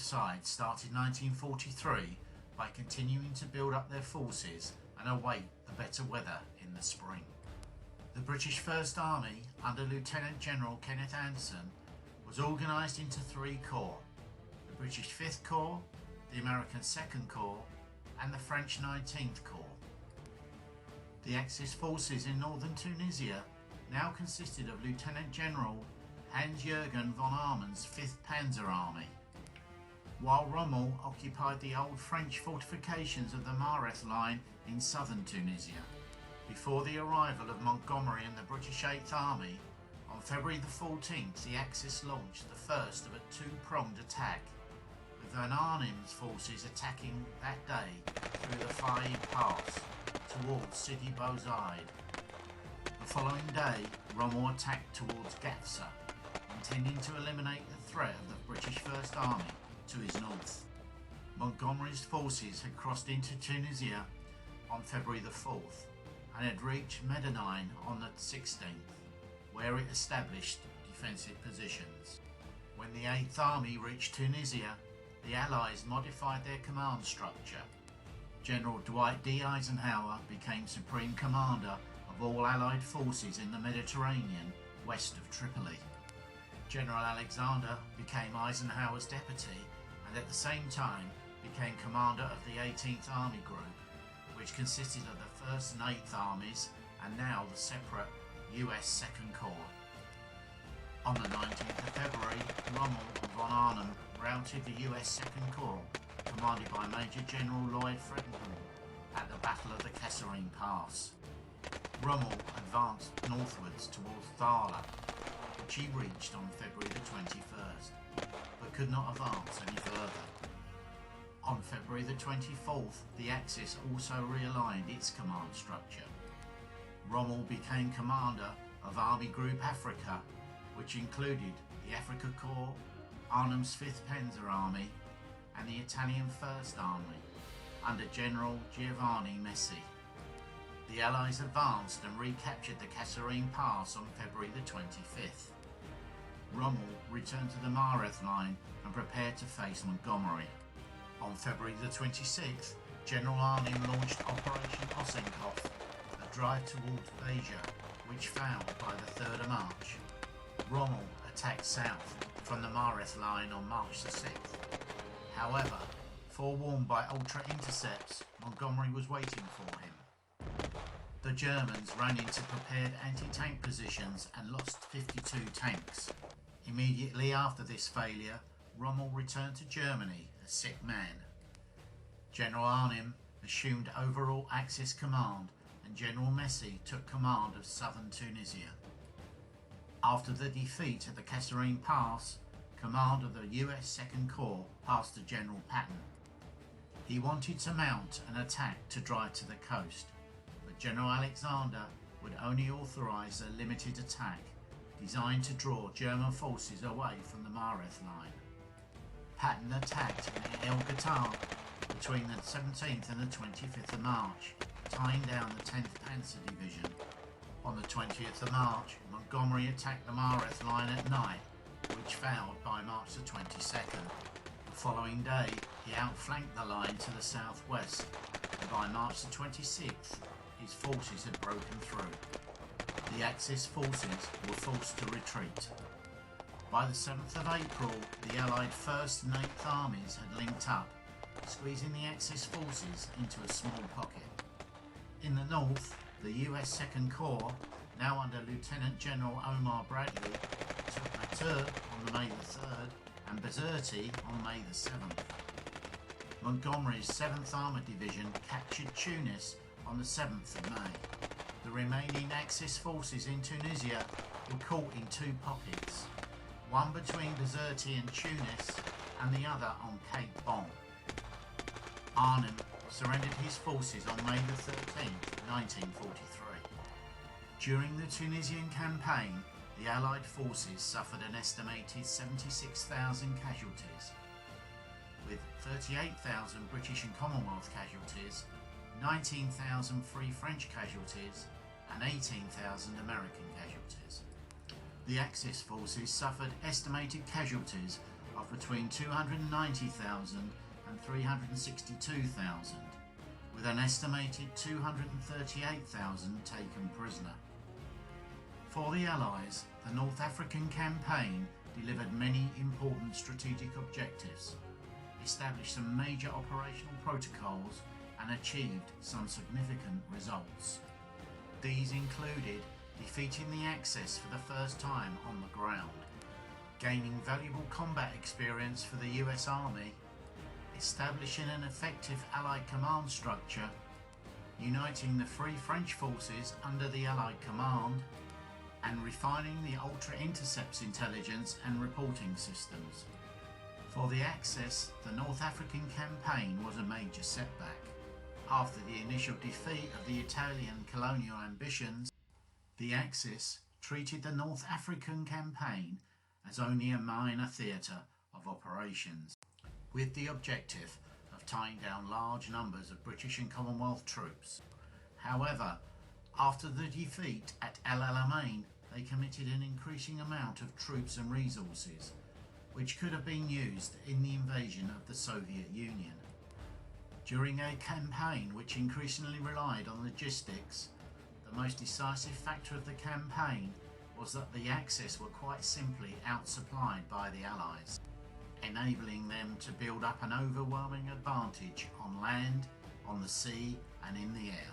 sides started 1943 by continuing to build up their forces and await the better weather in the spring. The British First Army under Lieutenant General Kenneth Anson was organised into three corps: the British 5th Corps, the American 2nd Corps and the French 19th Corps. The Axis forces in northern Tunisia now consisted of Lieutenant General Hans-Jürgen von Armann's 5th Panzer Army, while Rommel occupied the old French fortifications of the Mareth line in southern Tunisia. Before the arrival of Montgomery and the British 8th Army, on February the 14th the Axis launched the first of a two-pronged attack, with Von Arnim's forces attacking that day through the Faid Pass towards Sidi Bou Said. The following day, Rommel attacked towards Gafsa, intending to eliminate the threat of the British First Army to his north. Montgomery's forces had crossed into Tunisia on February the 4th and had reached Medellin on the 16th, where it established defensive positions. When the 8th Army reached Tunisia, the Allies modified their command structure. General Dwight D. Eisenhower became Supreme Commander of all Allied forces in the Mediterranean west of Tripoli. General Alexander became Eisenhower's deputy and at the same time became commander of the 18th Army Group, which consisted of the 1st and 8th Armies and now the separate US 2nd Corps. On the 19th of February, Rommel and von Arnim routed the US 2nd Corps, commanded by Major General Lloyd Friedenthal, at the Battle of the Kasserine Pass. Rommel advanced northwards towards Thala, which he reached on February the 21st, but could not advance any further. On February the 24th, the Axis also realigned its command structure. Rommel became commander of Army Group Africa, which included the Africa Corps, Arnim's 5th Panzer Army and the Italian 1st Army under General Giovanni Messi. The Allies advanced and recaptured the Kasserine Pass on February the 25th. Rommel returned to the Mareth line and prepared to face Montgomery. On February the 26th, General Arnim launched Operation Osenkopf, a drive towards Beja, which failed by the 3rd of March. Rommel attacked south from the Mareth line on March the 6th. However, forewarned by ultra intercepts, Montgomery was waiting for him. The Germans ran into prepared anti-tank positions and lost 52 tanks. Immediately after this failure, Rommel returned to Germany a sick man. General Arnim assumed overall Axis command and General Messi took command of southern Tunisia. After the defeat at the Kasserine Pass, command of the US 2nd Corps passed to General Patton. He wanted to mount an attack to drive to the coast, but General Alexander would only authorise a limited attack designed to draw German forces away from the Mareth line. Patton attacked in El Ghouta between the 17th and the 25th of March, tying down the 10th Panzer Division. On the 20th of March, Montgomery attacked the Mareth line at night, which failed by March the 22nd. The following day, he outflanked the line to the southwest, and by March the 26th, his forces had broken through. The Axis forces were forced to retreat. By the 7th of April, the Allied 1st and 8th Armies had linked up, squeezing the Axis forces into a small pocket. In the north, the US 2nd Corps, now under Lieutenant General Omar Bradley, took Matur on May the 3rd and Bizerti on May the 7th. Montgomery's 7th Armoured Division captured Tunis on the 7th of May. The remaining Axis forces in Tunisia were caught in two pockets, one between Bizerti and Tunis and the other on Cape Bon. Arnim surrendered his forces on May the 13th, 1943. During the Tunisian campaign, the Allied forces suffered an estimated 76,000 casualties, with 38,000 British and Commonwealth casualties, 19,000 Free French casualties and 18,000 American casualties. The Axis forces suffered estimated casualties of of between 290,000 and 362,000, with an estimated 238,000 taken prisoner. For the Allies, the North African Campaign delivered many important strategic objectives, established some major operational protocols, and achieved some significant results. These included defeating the Axis for the first time on the ground, gaining valuable combat experience for the US Army, establishing an effective Allied command structure, uniting the Free French forces under the Allied command, and refining the ultra-intercepts intelligence and reporting systems. For the Axis, the North African Campaign was a major setback. After the initial defeat of the Italian colonial ambitions, the Axis treated the North African Campaign as only a minor theatre of operations, with the objective of tying down large numbers of British and Commonwealth troops. However, after the defeat at El Alamein, they committed an increasing amount of troops and resources, which could have been used in the invasion of the Soviet Union. During a campaign which increasingly relied on logistics, the most decisive factor of the campaign was that the Axis were quite simply outsupplied by the Allies, enabling them to build up an overwhelming advantage on land, on the sea and in the air.